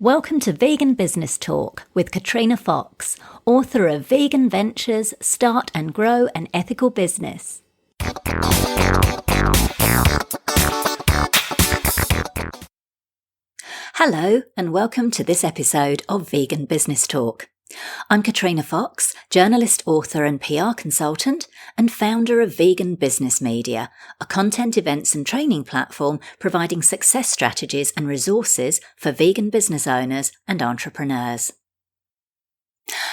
Welcome to Vegan Business Talk with Katrina Fox, author of Vegan Ventures, Start and Grow an Ethical Business. Hello and welcome to this episode of Vegan Business Talk. I'm Katrina Fox, journalist, author and PR consultant and founder of Vegan Business Media, a content, events and training platform providing success strategies and resources for vegan business owners and entrepreneurs.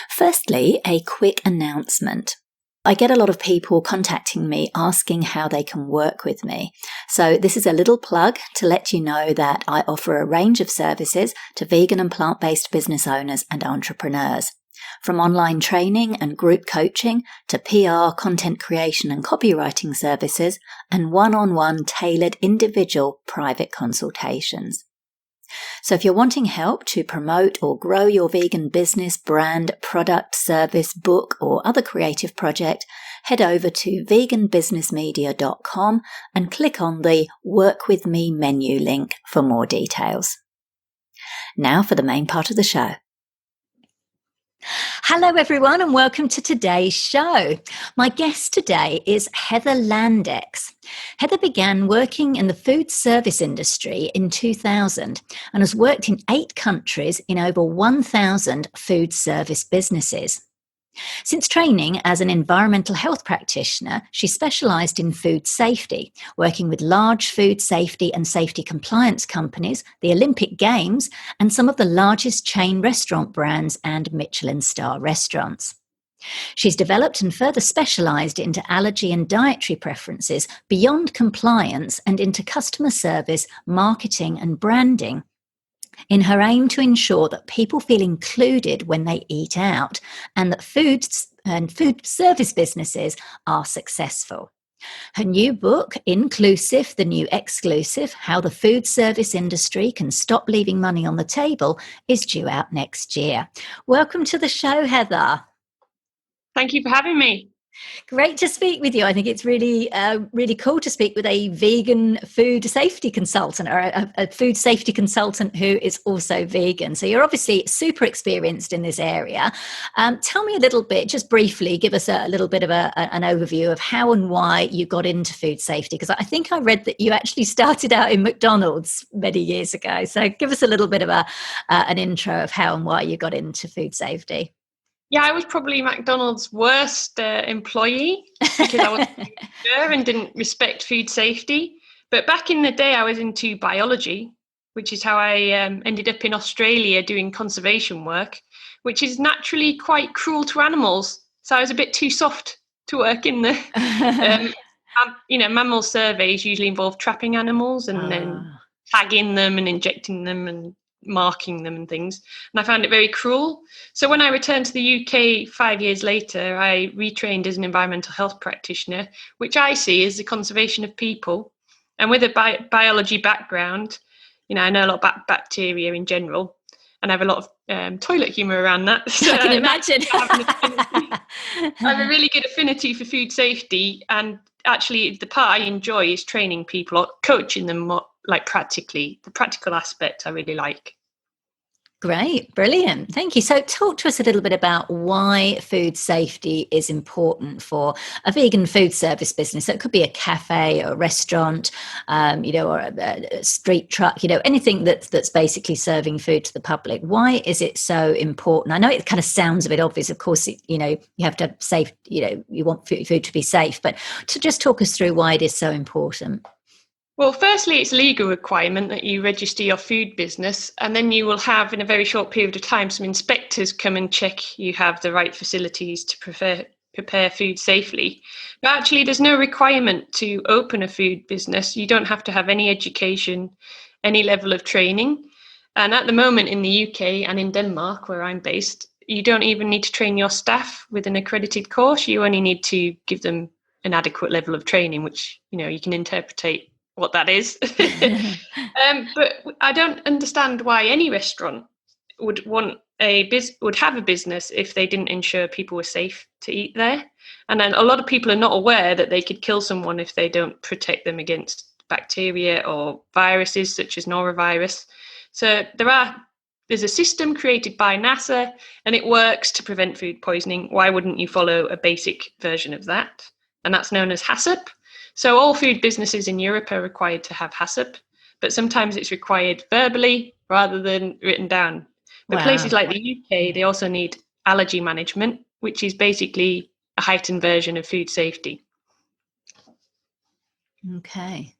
Firstly, a quick announcement. I get a lot of people contacting me asking how they can work with me. So this is a little plug to let you know that I offer a range of services to vegan and plant-based business owners and entrepreneurs. From online training and group coaching to PR, content creation and copywriting services and one-on-one tailored individual private consultations. So if you're wanting help to promote or grow your vegan business, brand, product, service, book, or other creative project, head over to veganbusinessmedia.com and click on the Work With Me menu link for more details. Now for the main part of the show. Hello everyone and welcome to today's show. My guest today is Heather Landex. Heather began working in the food service industry in 2000 and has worked in 8 countries in over 1,000 food service businesses. Since training as an environmental health practitioner, she specialised in food safety, working with large food safety and safety compliance companies, the Olympic Games, and some of the largest chain restaurant brands and Michelin star restaurants. She's developed and further specialised into allergy and dietary preferences beyond compliance and into customer service, marketing and branding, in her aim to ensure that people feel included when they eat out and that food service businesses are successful. Her new book, Inclusive, the New Exclusive, How the Food Service Industry Can Stop Leaving Money on the Table, is due out next year. Welcome to the show, Heather. Thank you for having me. Great to speak with you. I think it's really cool to speak with a vegan food safety consultant or a food safety consultant who is also vegan. So you're obviously super experienced in this area. Tell me a little bit, just briefly, give us a little bit of an overview of how and why you got into food safety. Because I think I read that you actually started out in McDonald's many years ago. So give us a little bit of an intro of how and why you got into food safety. Yeah, I was probably McDonald's worst employee because I was there and didn't respect food safety. But back in the day, I was into biology, which is how I ended up in Australia doing conservation work, which is naturally quite cruel to animals. So I was a bit too soft to work in the, mammal surveys usually involve trapping animals and then tagging them and injecting them and marking them and things, and I found it very cruel. So when I returned to the UK 5 years later, I retrained as an environmental health practitioner, which I see as the conservation of people. And with a biology background, I know a lot about bacteria in general, and I have a lot of toilet humour around that. So I can imagine. I have a really good affinity for food safety, and actually the part I enjoy is training people or coaching them more, like practically, the practical aspect I really like. Great, brilliant. Thank you. So talk to us a little bit about why food safety is important for a vegan food service business. So it could be a cafe or a restaurant, or a street truck, anything that's basically serving food to the public. Why is it so important? I know it kind of sounds a bit obvious. Of course, you have to have safe, you want food to be safe, but to just talk us through why it is so important. Well, firstly, it's a legal requirement that you register your food business, and then you will have, in a very short period of time, some inspectors come and check you have the right facilities to prepare food safely. But actually, there's no requirement to open a food business. You don't have to have any education, any level of training. And at the moment in the UK and in Denmark, where I'm based, you don't even need to train your staff with an accredited course. You only need to give them an adequate level of training, which, you can interpret what that is. But I don't understand why any restaurant would have a business if they didn't ensure people were safe to eat there. And then a lot of people are not aware that they could kill someone if they don't protect them against bacteria or viruses such as norovirus. So there are there's a system created by NASA and it works to prevent food poisoning. Why wouldn't you follow a basic version of that? And that's known as HACCP. So all food businesses in Europe are required to have HACCP, but sometimes it's required verbally rather than written down. But places like the UK, they also need allergy management, which is basically a heightened version of food safety. Okay.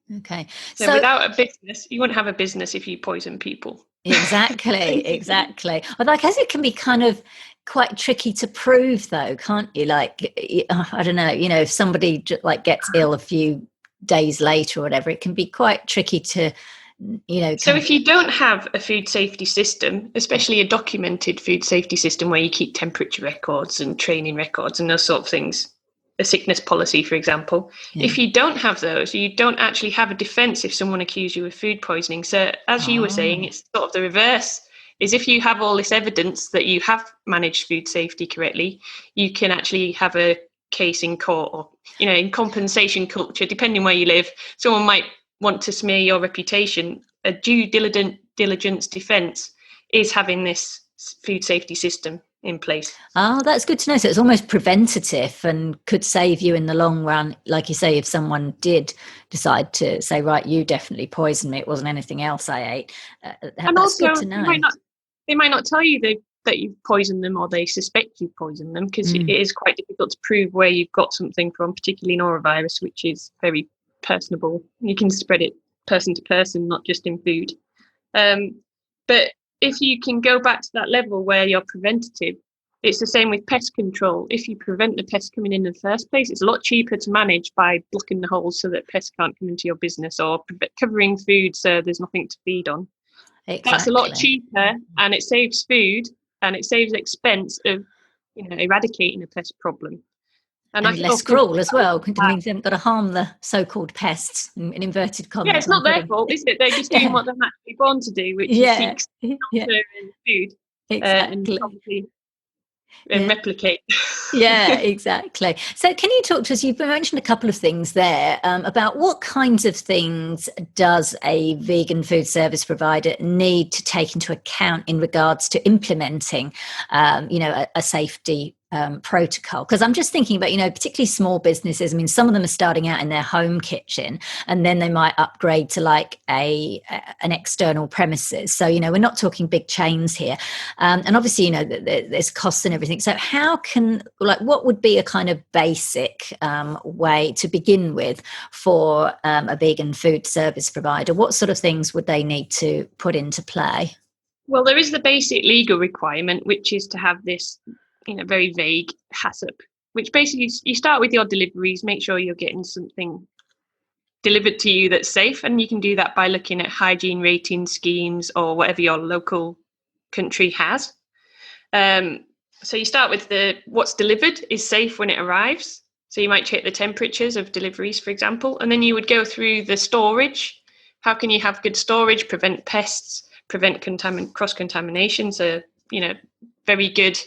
So without a business, you wouldn't have a business if you poison people. Exactly. Well, I guess it can be kind of quite tricky to prove, though, can't you? Like, I don't know, if somebody like gets ill a few days later or whatever, it can be quite tricky to, So if you don't have a food safety system, especially a documented food safety system where you keep temperature records and training records and those sort of things, a sickness policy, for example, if you don't have those, you don't actually have a defense if someone accuses you of food poisoning. So as you were saying, it's sort of the reverse, is if you have all this evidence that you have managed food safety correctly, you can actually have a case in court or, in compensation culture, depending where you live, someone might want to smear your reputation. A due diligence defense is having this food safety system in place. Oh, that's good to know. So it's almost preventative and could save you in the long run. Like you say, if someone did decide to say, right, you definitely poisoned me, it wasn't anything else I ate. And also, good to know. They might not tell you that you've poisoned them or they suspect you've poisoned them, because it is quite difficult to prove where you've got something from, particularly norovirus, which is very personable. You can spread it person to person, not just in food. But if you can go back to that level where you're preventative, it's the same with pest control. If you prevent the pests coming in the first place, it's a lot cheaper to manage by blocking the holes so that pests can't come into your business, or covering food so there's nothing to feed on. Exactly. That's a lot cheaper, and it saves food and it saves expense of eradicating a pest problem. And less cruel as well, because it means you haven't got to harm the so-called pests, in inverted commas. Yeah, it's not their fault, is it? They're just doing what they're naturally born to do, which is seek shelter and food. Exactly. And replicate. Yeah, exactly. So can you talk to us, you've mentioned a couple of things there, about what kinds of things does a vegan food service provider need to take into account in regards to implementing, a safety protocol? Because I'm just thinking about, particularly small businesses. I mean, some of them are starting out in their home kitchen, and then they might upgrade to like an external premises. So, we're not talking big chains here. And obviously, there's costs and everything. So how what would be a kind of basic way to begin with for a vegan food service provider? What sort of things would they need to put into play? Well, there is the basic legal requirement, which is to have this very vague HACCP, which basically you start with your deliveries, make sure you're getting something delivered to you that's safe. And you can do that by looking at hygiene rating schemes or whatever your local country has. So you start with what's delivered is safe when it arrives. So you might check the temperatures of deliveries, for example, and then you would go through the storage. How can you have good storage, prevent pests, prevent cross-contamination? So, very good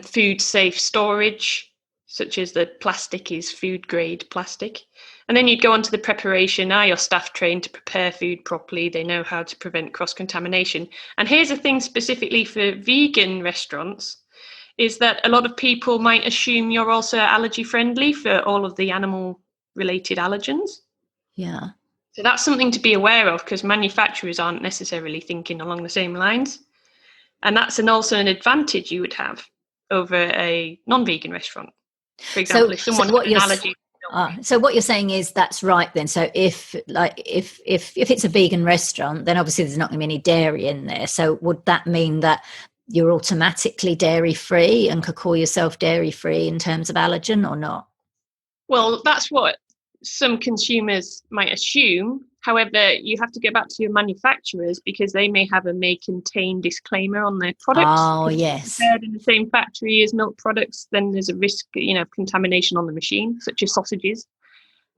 food safe storage, such as the plastic is food grade plastic. And then you'd go on to the preparation. Are your staff trained to prepare food properly? They know how to prevent cross-contamination. And here's a thing specifically for vegan restaurants, is that a lot of people might assume you're also allergy friendly for all of the animal related allergens. Yeah. So that's something to be aware of, because manufacturers aren't necessarily thinking along the same lines. And that's also an advantage you would have over a non-vegan restaurant. For example, if someone has an allergy. So what you're saying is that's right then. So if it's a vegan restaurant, then obviously there's not going to be any dairy in there. So would that mean that you're automatically dairy free and could call yourself dairy free in terms of allergen, or not? Well, that's what some consumers might assume. However, you have to go back to your manufacturers, because they may have a may contain disclaimer on their products. Oh, yes. Prepared in the same factory as milk products, then there's a risk, of contamination on the machine, such as sausages.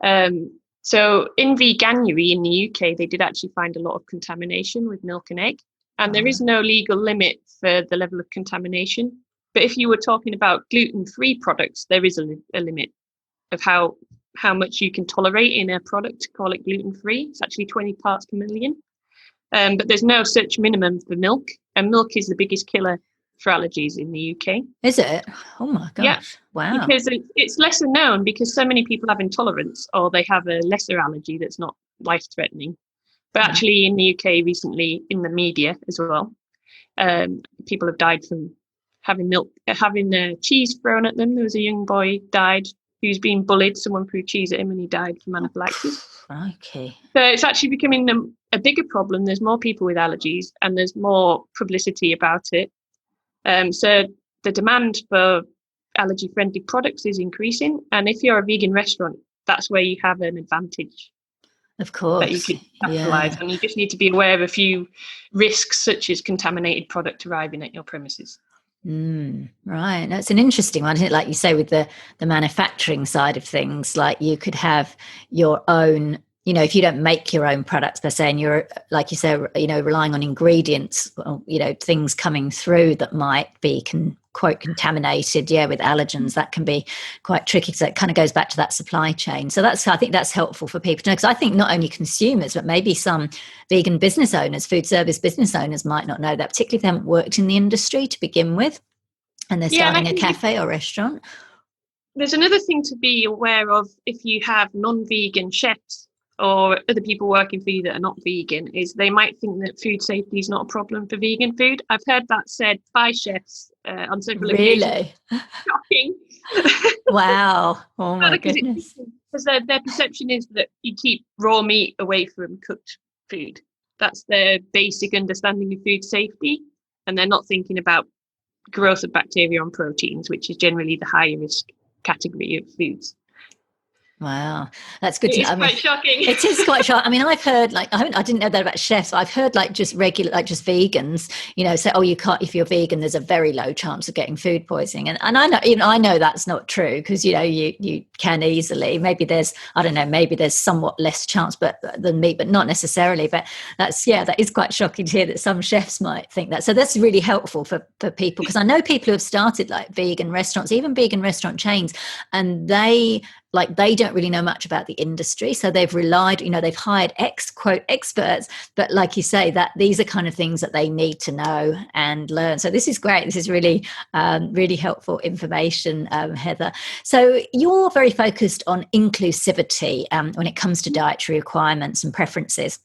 So in Veganuary in the UK, they did actually find a lot of contamination with milk and egg. And there is no legal limit for the level of contamination. But if you were talking about gluten-free products, there is a limit of how much you can tolerate in a product to call it gluten-free. It's actually 20 parts per million. But there's no such minimum for milk. And milk is the biggest killer for allergies in the UK. Is it? Oh my gosh. Yeah, Wow. because it's lesser known because so many people have intolerance or they have a lesser allergy that's not life-threatening. But actually in the UK recently, in the media as well, people have died from having cheese thrown at them. There was a young boy died who's been bullied. Someone threw cheese at him and he died from anaphylaxis. Okay. So it's actually becoming a bigger problem. There's more people with allergies and there's more publicity about it. So the demand for allergy-friendly products is increasing. And if you're a vegan restaurant, that's where you have an advantage. Of course. That you could capitalize on. You just need to be aware of a few risks, such as contaminated product arriving at your premises. Right. That's an interesting one, isn't it? Like you say, with the manufacturing side of things, like you could have your own, if you don't make your own products per se, and you're, like you say, relying on ingredients, things coming through that might be quote contaminated, with allergens, that can be quite tricky. So it kind of goes back to that supply chain. So I think that's helpful for people to know, because I think not only consumers, but maybe some vegan business owners, food service business owners might not know that, particularly if they haven't worked in the industry to begin with, and they're starting a cafe or restaurant. There's another thing to be aware of if you have non-vegan chefs or other people working for you that are not vegan, is they might think that food safety is not a problem for vegan food. I've heard that said by chefs on several occasions. Really? Shocking. Wow. Oh my goodness. Because their perception is that you keep raw meat away from cooked food. That's their basic understanding of food safety. And they're not thinking about growth of bacteria and proteins, which is generally the higher risk category of foods. Wow, that's good to know. It's quite shocking. It is quite shocking. I mean, I've heard I didn't know that about chefs. I've heard just just vegans, say, oh, you can't, if you're vegan, there's a very low chance of getting food poisoning. And I know that's not true, because you can easily. Maybe there's somewhat less chance than meat, but not necessarily. But that is quite shocking to hear that some chefs might think that. So that's really helpful for people, because I know people who have started like vegan restaurants, even vegan restaurant chains, and they don't really know much about the industry. So they've relied, they've hired quote experts, but like you say, that these are kind of things that they need to know and learn. So this is great. This is really, really helpful information, Heather. So you're very focused on inclusivity when it comes to dietary requirements and preferences.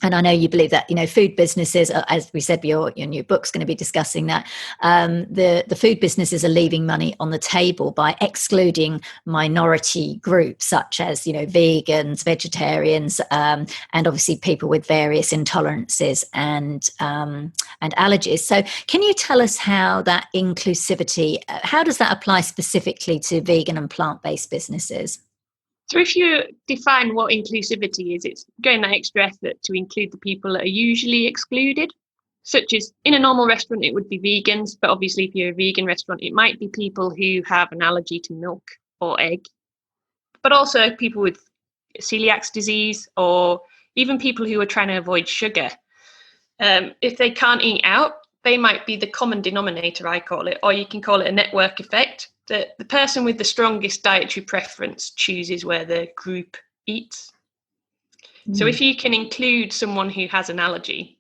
And I know you believe that, food businesses, as we said, your new book's going to be discussing that, the food businesses are leaving money on the table by excluding minority groups such as, vegans, vegetarians, and obviously people with various intolerances and allergies. So can you tell us how that inclusivity, how does that apply specifically to vegan and plant-based businesses? So if you define what inclusivity is, it's going that extra effort to include the people that are usually excluded, such as in a normal restaurant, it would be vegans. But obviously, if you're a vegan restaurant, it might be people who have an allergy to milk or egg, but also people with celiac disease, or even people who are trying to avoid sugar. If they can't eat out, they might be the common denominator, I call it, or you can call it a network effect. The person with the strongest dietary preference chooses where the group eats. So if you can include someone who has an allergy,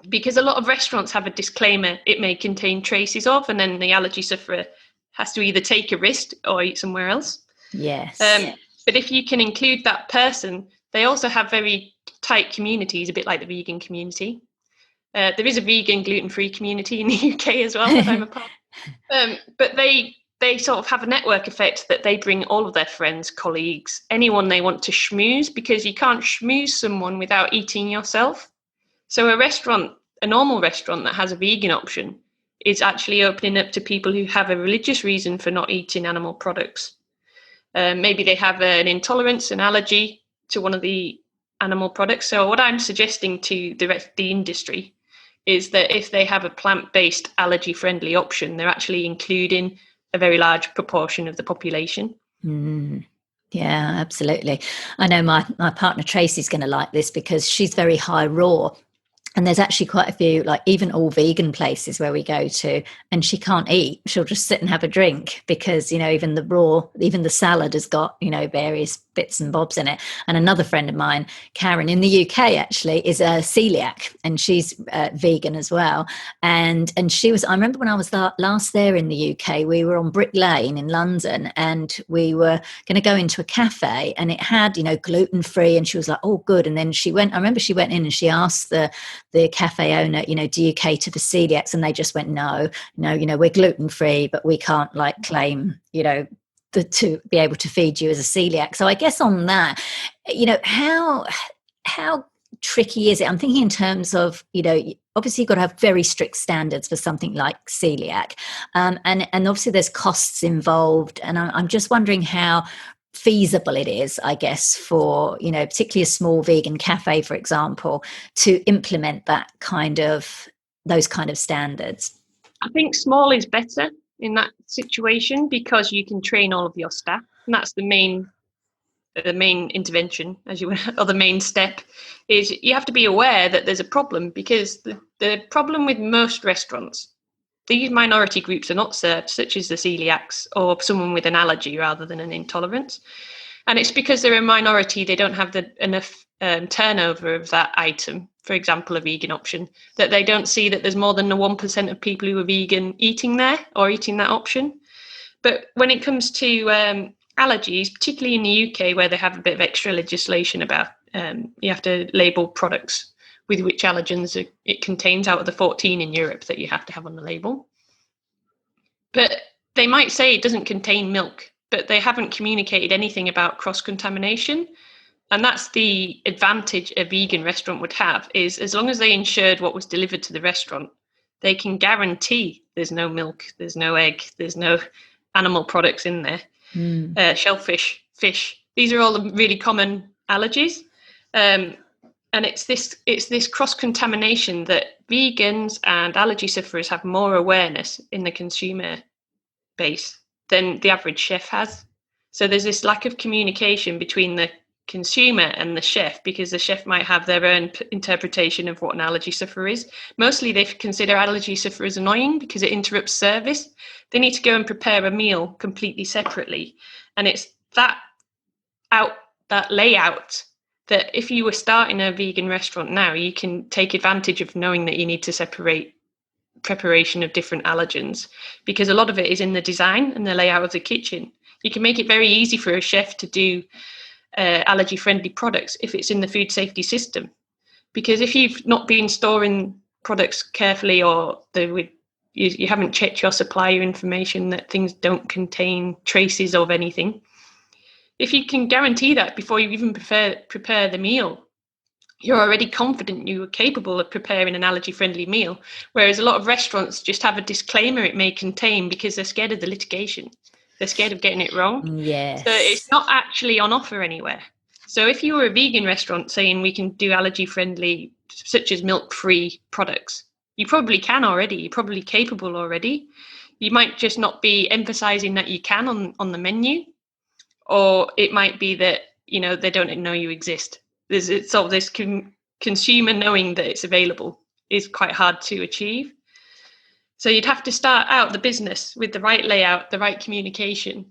because a lot of restaurants have a disclaimer, it may contain traces of, and then the allergy sufferer has to either take a risk or eat somewhere else. Yes. But if you can include that person, they also have very tight communities, a bit like the vegan community. There is a vegan gluten-free community in the UK as well that I'm a part of. But they sort of have a network effect that they bring all of their friends, colleagues, anyone they want to schmooze, because you can't schmooze someone without eating yourself. So a normal restaurant that has a vegan option is actually opening up to people who have a religious reason for not eating animal products. Maybe they have an intolerance, an allergy to one of the animal products. So what I'm suggesting to the industry is that if they have a plant-based allergy-friendly option, they're actually including a very large proportion of the population. Yeah, absolutely. I know my partner Tracy's going to like this, because she's very high raw. And there's actually quite a few, like even all vegan places where we go to, and she can't eat. She'll just sit and have a drink because, even the salad has got, various bits and bobs in it. And another friend of mine, Karen, in the UK actually, is a celiac, and she's vegan as well. And she was, I remember when I was last there in the UK, we were on Brick Lane in London, and we were going to go into a cafe, and it had, gluten free, and she was like, oh good. And then I remember she went in and she asked the cafe owner, do you cater for celiacs? And they just went, no, we're gluten free, but we can't claim, to be able to feed you as a celiac. So I guess on that, how tricky is it? I'm thinking in terms of, obviously you've got to have very strict standards for something like celiac. And obviously there's costs involved. And I'm just wondering how feasible it is, I guess, for, particularly a small vegan cafe, for example, to implement those kind of standards. I think small is better in that situation because you can train all of your staff, and that's the main intervention, or the main step, is you have to be aware that there's a problem, because the problem with most restaurants, these minority groups are not served, such as the celiacs or someone with an allergy rather than an intolerance. And it's because they're a minority, they don't have enough turnover of that item, for example, a vegan option, that they don't see that there's more than the 1% of people who are vegan eating there or eating that option. But when it comes to allergies, particularly in the UK, where they have a bit of extra legislation about you have to label products with which allergens it contains out of the 14 in Europe that you have to have on the label. But they might say it doesn't contain milk, but they haven't communicated anything about cross-contamination. And that's the advantage a vegan restaurant would have, is as long as they ensured what was delivered to the restaurant, they can guarantee there's no milk, there's no egg, there's no animal products in there. Shellfish, fish, these are all the really common allergies. And it's this cross-contamination that vegans and allergy sufferers have more awareness in the consumer base than the average chef has. So there's this lack of communication between the consumer and the chef, because the chef might have their own interpretation of what an allergy sufferer is. Mostly they consider allergy sufferers annoying because it interrupts service. They need to go and prepare a meal completely separately. And it's that layout that if you were starting a vegan restaurant now, you can take advantage of knowing that you need to separate preparation of different allergens, because a lot of it is in the design and the layout of the kitchen. You can make it very easy for a chef to do allergy friendly products if it's in the food safety system, because if you've not been storing products carefully, or you haven't checked your supplier information that things don't contain traces of anything, if you can guarantee that before you even prepare the meal, you're already confident you are capable of preparing an allergy-friendly meal. Whereas a lot of restaurants just have a disclaimer it may contain because they're scared of the litigation. They're scared of getting it wrong. Yes. So it's not actually on offer anywhere. So if you were a vegan restaurant saying we can do allergy-friendly, such as milk-free products, you probably can already. You're probably capable already. You might just not be emphasizing that you can on the menu. Or it might be that, they don't know you exist. It's sort of this consumer knowing that it's available is quite hard to achieve. So you'd have to start out the business with the right layout, the right communication,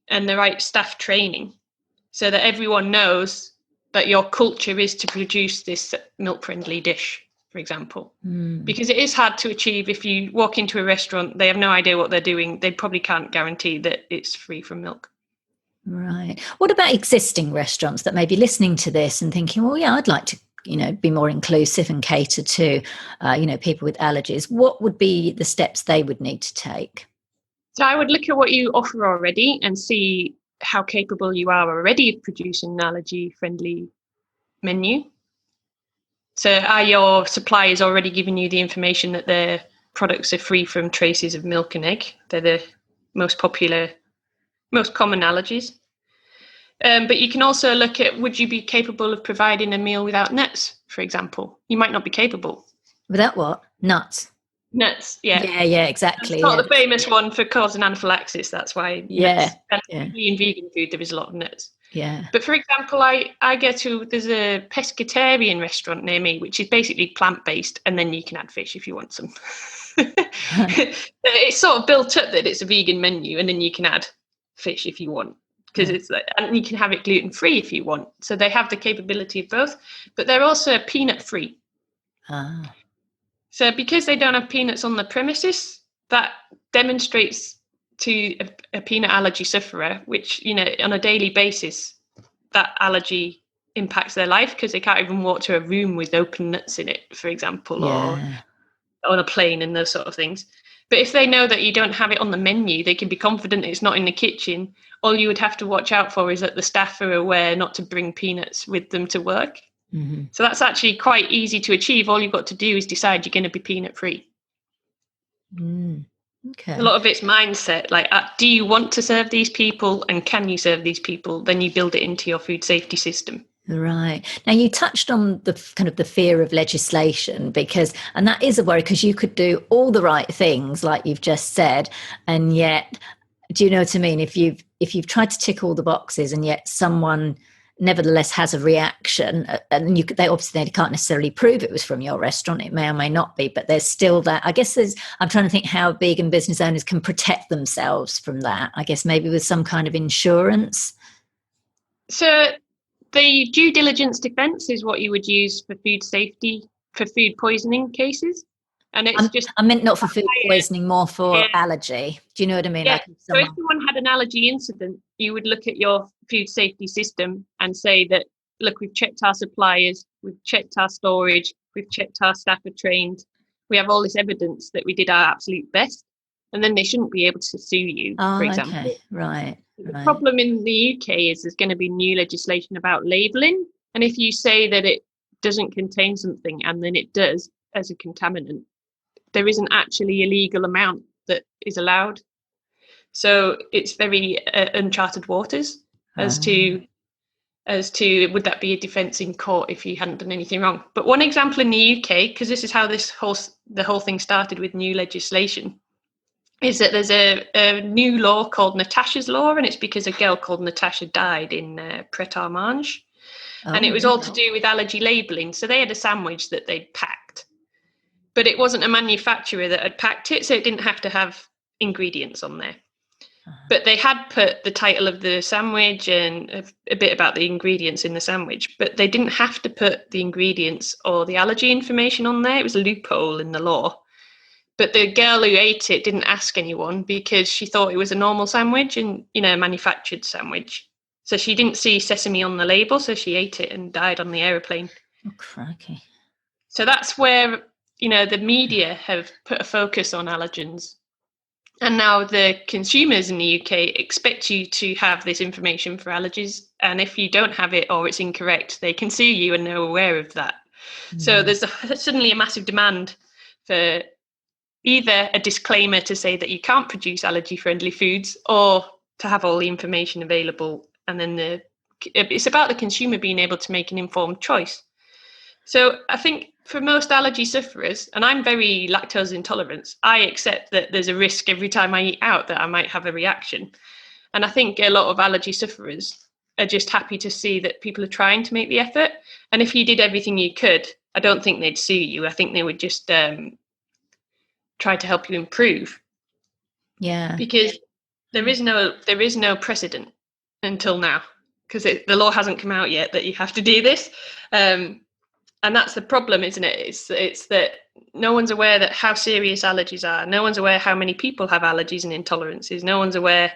and the right staff training, so that everyone knows that your culture is to produce this milk-friendly dish, for example. Because it is hard to achieve. If you walk into a restaurant, they have no idea what they're doing. They probably can't guarantee that it's free from milk. Right. What about existing restaurants that may be listening to this and thinking, well, yeah, I'd like to, be more inclusive and cater to, people with allergies? What would be the steps they would need to take? So I would look at what you offer already and see how capable you are already of producing an allergy-friendly menu. So are your suppliers already giving you the information that their products are free from traces of milk and egg? They're the most popular, most common allergies. But you can also look at, would you be capable of providing a meal without nuts, for example? You might not be capable. Without what? Nuts? Nuts, yeah. Yeah, exactly. It's not the famous one for causing anaphylaxis. That's why nuts. And in vegan food, there is a lot of nuts. Yeah. But for example, there's a pescatarian restaurant near me, which is basically plant-based, and then you can add fish if you want some. It's sort of built up that it's a vegan menu, and then you can add fish if you want. because it's like, and you can have it gluten free if you want. So they have the capability of both, but they're also peanut free. So because they don't have peanuts on the premises, that demonstrates to a peanut allergy sufferer, which, you know, on a daily basis, that allergy impacts their life because they can't even walk to a room with open nuts in it, for example, or on a plane and those sort of things. But if they know that you don't have it on the menu, they can be confident it's not in the kitchen. All you would have to watch out for is that the staff are aware not to bring peanuts with them to work. So that's actually quite easy to achieve. All you've got to do is decide you're going to be peanut free. Okay. A lot of it's mindset, like, do you want to serve these people, and can you serve these people? Then you build it into your food safety system. Right. Now, you touched on the kind of the fear of legislation, and that is a worry, because you could do all the right things, like you've just said, and yet, do you know what I mean? If you've tried to tick all the boxes, and yet someone nevertheless has a reaction, and they can't necessarily prove it was from your restaurant. It may or may not be, but there's still that. I guess I'm trying to think how vegan business owners can protect themselves from that. I guess maybe with some kind of insurance. So the due diligence defense is what you would use for food safety, for food poisoning cases. And it's I meant not for food poisoning, more for allergy. Do you know what I mean? Yeah. So if someone had an allergy incident, you would look at your food safety system and say that, look, we've checked our suppliers, we've checked our storage, we've checked our staff are trained. We have all this evidence that we did our absolute best. And then they shouldn't be able to sue you, for example. Okay. Right. The problem in the UK is there's going to be new legislation about labelling. And if you say that it doesn't contain something and then it does as a contaminant, there isn't actually a legal amount that is allowed. So it's very uncharted waters as to would that be a defence in court if you hadn't done anything wrong. But one example in the UK, because this is how the whole thing started with new legislation, is that there's a new law called Natasha's Law, and it's because a girl called Natasha died in Pret-a-Manger. And it was all to do with allergy labelling. So they had a sandwich that they'd packed, but it wasn't a manufacturer that had packed it, so it didn't have to have ingredients on there. But they had put the title of the sandwich and a bit about the ingredients in the sandwich, but they didn't have to put the ingredients or the allergy information on there. It was a loophole in the law. But the girl who ate it didn't ask anyone because she thought it was a normal sandwich and, you know, a manufactured sandwich. So she didn't see sesame on the label, so she ate it and died on the aeroplane. Oh, crikey. So that's where, you know, the media have put a focus on allergens. And now the consumers in the UK expect you to have this information for allergies. And if you don't have it or it's incorrect, they can sue you, and they're aware of that. So there's suddenly a massive demand for either a disclaimer to say that you can't produce allergy-friendly foods, or to have all the information available. And then it's about the consumer being able to make an informed choice. So I think for most allergy sufferers, and I'm very lactose intolerant, I accept that there's a risk every time I eat out that I might have a reaction. And I think a lot of allergy sufferers are just happy to see that people are trying to make the effort. And if you did everything you could, I don't think they'd sue you. I think they would just try to help you improve. Yeah. Because there is no precedent until now, because the law hasn't come out yet that you have to do this. And that's the problem, isn't it? It's that no one's aware that how serious allergies are. No one's aware how many people have allergies and intolerances. No one's aware,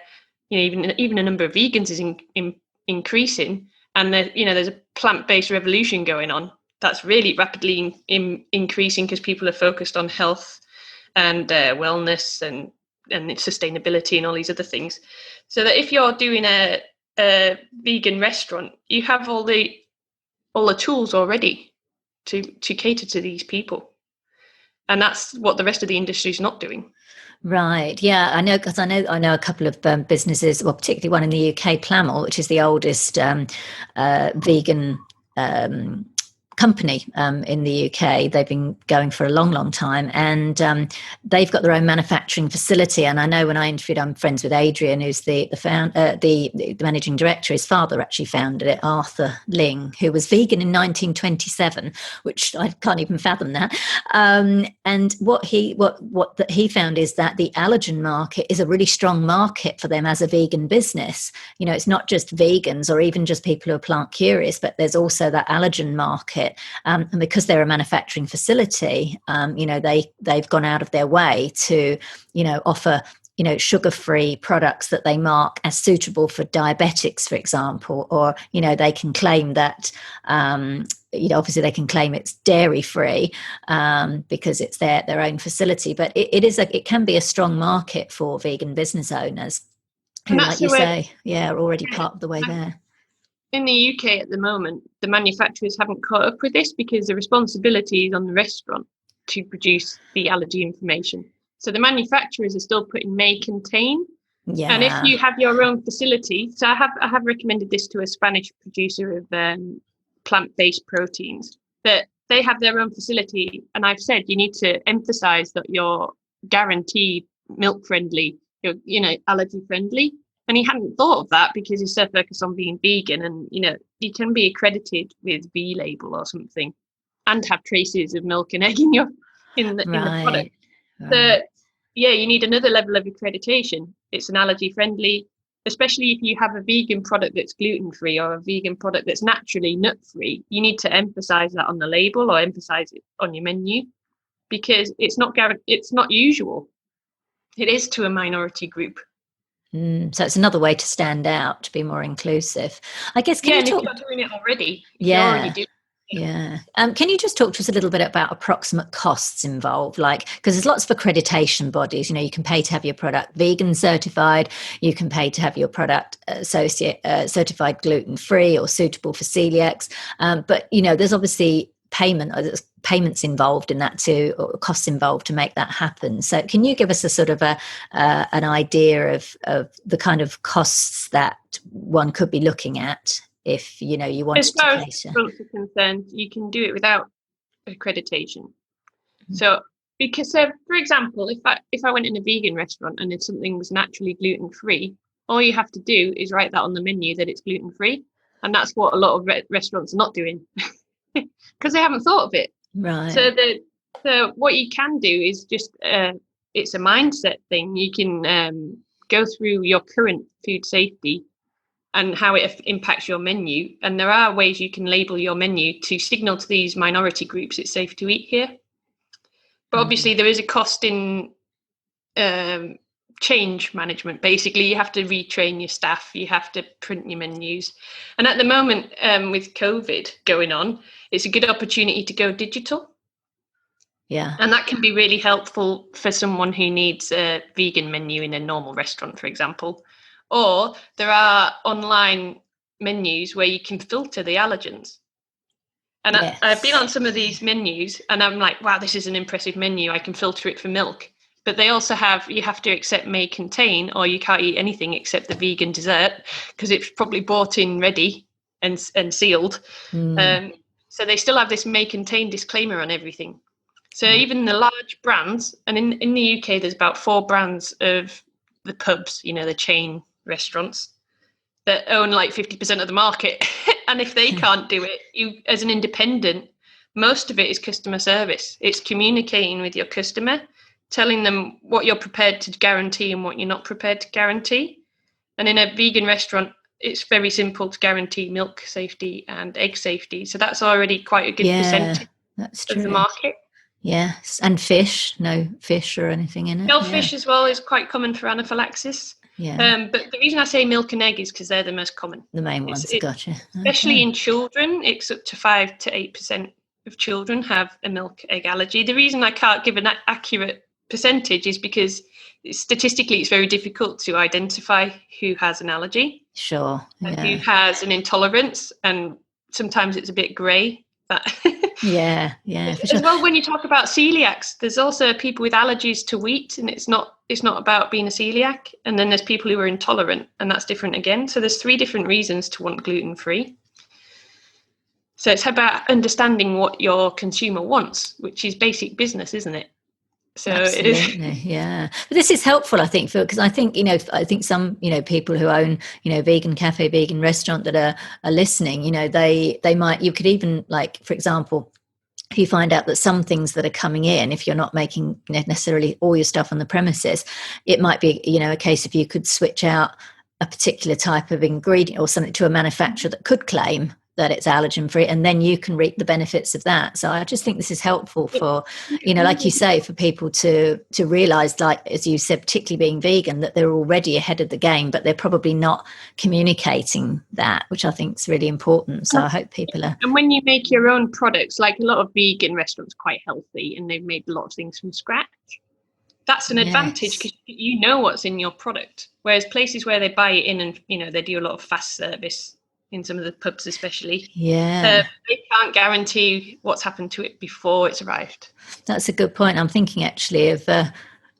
you know, even a number of vegans is increasing. And there's a plant-based revolution going on that's really rapidly increasing because people are focused on health and wellness and sustainability and all these other things. So that if you're doing a vegan restaurant, you have all the tools already to cater to these people, and that's what the rest of the industry is not doing. Right. Yeah, I know, because I know a couple of businesses, well, particularly one in the UK, Plamel, which is the oldest vegan company in the UK. They've been going for a long, long time, and they've got their own manufacturing facility. And I know when I interviewed, I'm friends with Adrian, who's the managing director. His father actually founded it, Arthur Ling, who was vegan in 1927, which I can't even fathom that. And what he found is that the allergen market is a really strong market for them as a vegan business. You know, it's not just vegans or even just people who are plant curious, but there's also that allergen market. And because they're a manufacturing facility, they've gone out of their way to, offer, sugar-free products that they mark as suitable for diabetics, for example, or, they can claim that, obviously they can claim it's dairy-free because it's their own facility. But it can be a strong market for vegan business owners who, like you say, are already part of the way there. In the UK at the moment, the manufacturers haven't caught up with this because the responsibility is on the restaurant to produce the allergy information. So the manufacturers are still putting may contain. Yeah. And if you have your own facility, so I have recommended this to a Spanish producer of plant-based proteins, that they have their own facility. And I've said you need to emphasize that you're guaranteed milk friendly, allergy friendly. And he hadn't thought of that because he's so focused on being vegan. And, you can be accredited with V label or something and have traces of milk and egg in the product. Right. So, you need another level of accreditation. It's an allergy friendly, especially if you have a vegan product that's gluten-free or a vegan product that's naturally nut-free. You need to emphasize that on the label or emphasize it on your menu because it's not usual. It is to a minority group. So it's another way to stand out, to be more inclusive. I guess, if you're doing it already, can you just talk to us a little bit about approximate costs involved? Because there's lots of accreditation bodies, you can pay to have your product vegan certified, you can pay to have your product certified gluten-free or suitable for celiacs. But, there's obviously payments involved in that too, or costs involved to make that happen. So can you give us a sort of an idea of the kind of costs that one could be looking at if you want to cater? As far as are concerned, you can do it without accreditation. Mm-hmm. So because for example, if I went in a vegan restaurant and if something was naturally gluten-free, all you have to do is write that on the menu that it's gluten-free, and that's what a lot of restaurants are not doing. Because they haven't thought of it. Right. So what you can do is just it's a mindset thing. You can go through your current food safety and how it impacts your menu. And there are ways you can label your menu to signal to these minority groups it's safe to eat here. But obviously there is a cost in change management. Basically, you have to retrain your staff, you have to print your menus. And at the moment, with COVID going on, it's a good opportunity to go digital. Yeah. And that can be really helpful for someone who needs a vegan menu in a normal restaurant, for example. Or there are online menus where you can filter the allergens. And yes. I've been on some of these menus and I'm like, wow, this is an impressive menu. I can filter it for milk. But they also you have to accept may contain, or you can't eat anything except the vegan dessert because it's probably bought in ready and sealed. So they still have this may contain disclaimer on everything. So even the large brands, and in the UK, there's about 4 brands of the pubs, the chain restaurants that own like 50% of the market. And if they can't do it, you as an independent, most of it is customer service. It's communicating with your customer, telling them what you're prepared to guarantee and what you're not prepared to guarantee. And in a vegan restaurant, it's very simple to guarantee milk safety and egg safety. So that's already quite a good percentage of the market. Yes, and fish, no fish or anything in it. Shellfish as well is quite common for anaphylaxis. Yeah. But the reason I say milk and egg is because they're the most common. The main ones, gotcha. Especially in children, it's up to 5 to 8% of children have a milk egg allergy. The reason I can't give an accurate percentage is because statistically it's very difficult to identify who has an allergy. Sure. And who has an intolerance, and sometimes it's a bit grey. Yeah. For sure. As well, when you talk about celiacs, there's also people with allergies to wheat, and it's not about being a celiac. And then there's people who are intolerant, and that's different again. So there's 3 different reasons to want gluten-free. So it's about understanding what your consumer wants, which is basic business, isn't it? So Absolutely, yeah. But this is helpful, I think, because I think I think some people who own vegan cafe, vegan restaurant that are listening, they might, you could even, like, for example, if you find out that some things that are coming in, if you're not making necessarily all your stuff on the premises, it might be a case if you could switch out a particular type of ingredient or something to a manufacturer that could claim that it's allergen free, and then you can reap the benefits of that. So I just think this is helpful for, like you say, for people to realize, like as you said, particularly being vegan, that they're already ahead of the game, but they're probably not communicating that, which I think is really important. So I hope people are. And when you make your own products, like a lot of vegan restaurants are quite healthy and they've made a lot of things from scratch. That's an advantage because you know what's in your product. Whereas places where they buy it in and they do a lot of fast service in some of the pubs, especially. Yeah, they can't guarantee what's happened to it before it's arrived. that's a good point. I'm thinking actually of.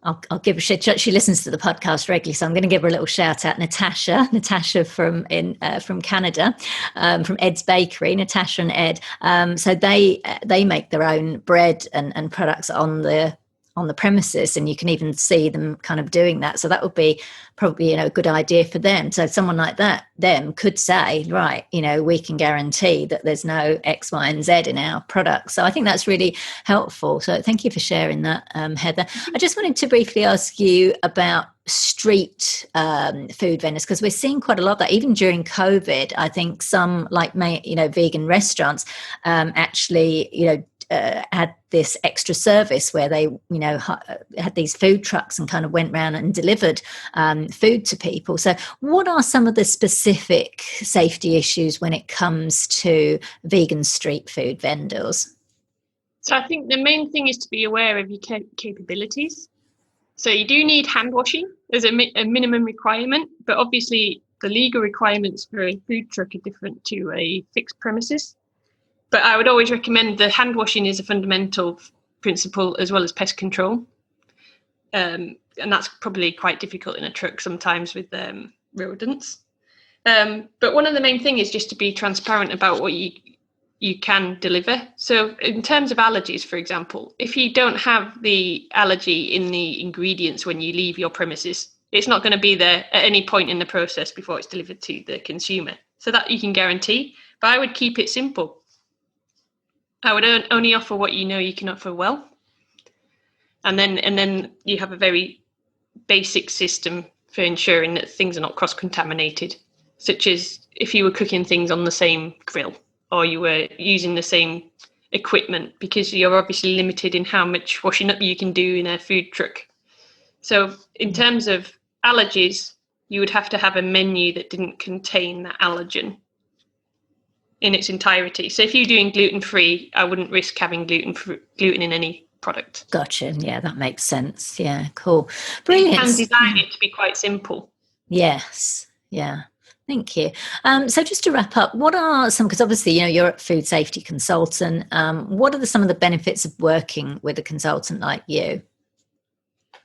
I'll give a shout. She listens to the podcast regularly, so I'm going to give her a little shout out. Natasha from Canada, from Ed's Bakery. Natasha and Ed. So they make their own bread and products on the premises, and you can even see them kind of doing that. So that would be probably a good idea for them. So someone like them could say, right, we can guarantee that there's no X, Y, and Z in our products. So I think that's really helpful. So thank you for sharing that, Heather. I just wanted to briefly ask you about street food vendors, because we're seeing quite a lot of that even during COVID. I think some, like vegan restaurants actually had this extra service where they had these food trucks and kind of went around and delivered food to people. So what are some of the specific safety issues when it comes to vegan street food vendors? So I think the main thing is to be aware of your capabilities. So you do need hand washing as a minimum requirement, but obviously the legal requirements for a food truck are different to a fixed premises. But I would always recommend the hand washing is a fundamental principle as well as pest control. And that's probably quite difficult in a truck sometimes with rodents. But one of the main things is just to be transparent about what you can deliver. So in terms of allergies, for example, if you don't have the allergy in the ingredients when you leave your premises, it's not going to be there at any point in the process before it's delivered to the consumer. So that you can guarantee. But I would keep it simple. I would only offer what you know you can offer well. And then you have a very basic system for ensuring that things are not cross-contaminated, such as if you were cooking things on the same grill or you were using the same equipment, because you're obviously limited in how much washing up you can do in a food truck. So in terms of allergies, you would have to have a menu that didn't contain that allergen in its entirety. So if you're doing gluten-free, I wouldn't risk having gluten in any product. Gotcha. Yeah, that makes sense. Yeah, cool. Brilliant. You can design it to be quite simple. Yes. Yeah. Thank you. So just to wrap up, what are some, because obviously, you're a food safety consultant. What are some of the benefits of working with a consultant like you?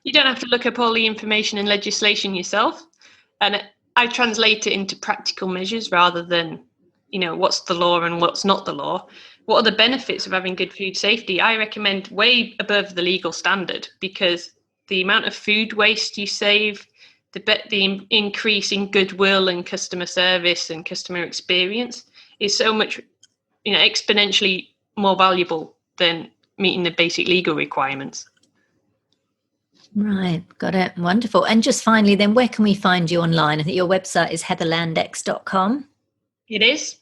You don't have to look up all the information and legislation yourself. And I translate it into practical measures rather than what's the law and what's not the law. What are the benefits of having good food safety? I recommend way above the legal standard, because the amount of food waste you save, the increase in goodwill and customer service and customer experience is so much, exponentially more valuable than meeting the basic legal requirements. Right, got it. Wonderful. And just finally, then, where can we find you online? I think your website is heatherlandex.com. It is.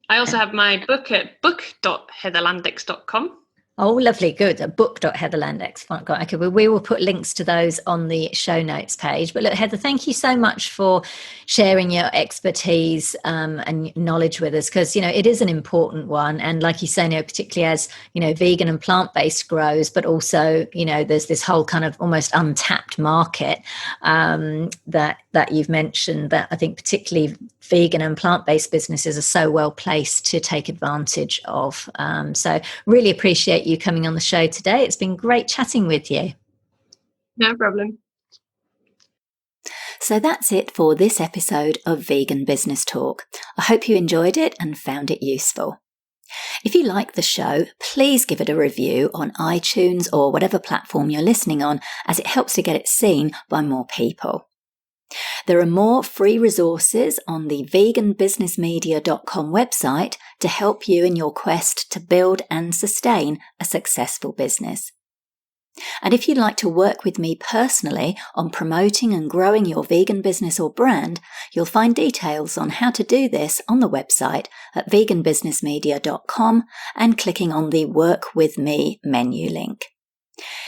I also have my book at book.heatherlandex.com. Oh, lovely. Good. A book.heatherlandex. Okay, well, we will put links to those on the show notes page. But look, Heather, thank you so much for sharing your expertise and knowledge with us, because, it is an important one. And like you say, particularly as, vegan and plant-based grows, but also, there's this whole kind of almost untapped market that you've mentioned, that I think particularly vegan and plant-based businesses are so well placed to take advantage of. So really appreciate you coming on the show today. It's been great chatting with you. No problem. So that's it for this episode of Vegan Business Talk. I hope you enjoyed it and found it useful. If you like the show, please give it a review on iTunes or whatever platform you're listening on, as it helps to get it seen by more people. There are more free resources on the veganbusinessmedia.com website to help you in your quest to build and sustain a successful business. And if you'd like to work with me personally on promoting and growing your vegan business or brand, you'll find details on how to do this on the website at veganbusinessmedia.com and clicking on the Work With Me menu link.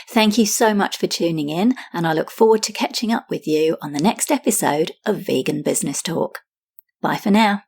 Thank you so much for tuning in, and I look forward to catching up with you on the next episode of Vegan Business Talk. Bye for now.